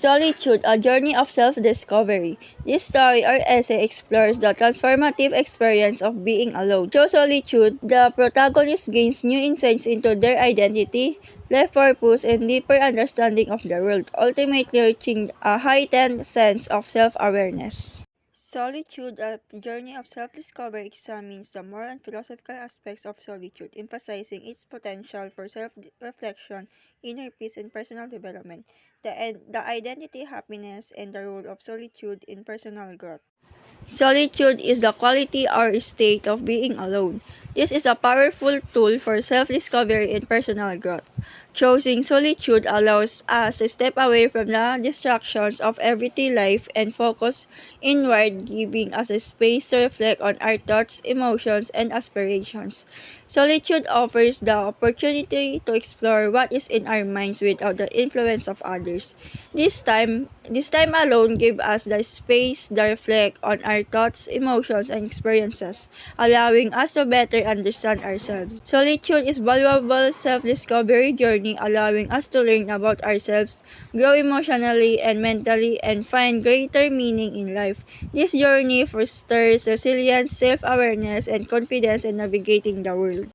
Solitude, a journey of self-discovery. This story or essay explores the transformative experience of being alone. Through solitude, the protagonist gains new insights into their identity, life purpose, and deeper understanding of the world, ultimately reaching a heightened sense of self-awareness. Solitude, a journey of self-discovery, examines the moral and philosophical aspects of solitude, emphasizing its potential for self-reflection, inner peace, and personal development, the identity, happiness, and the role of solitude in personal growth. Solitude is the quality or state of being alone. This is a powerful tool for self-discovery and personal growth. Choosing solitude allows us to step away from the distractions of everyday life and focus inward, giving us a space to reflect on our thoughts, emotions, and aspirations. Solitude offers the opportunity to explore what is in our minds without the influence of others. This time alone gives us the space to reflect on our thoughts, emotions, and experiences, allowing us to better understand ourselves. Solitude is valuable self-discovery journey, allowing us to learn about ourselves, grow emotionally and mentally, and find greater meaning in life. This journey fosters resilience, self-awareness, and confidence in navigating the world.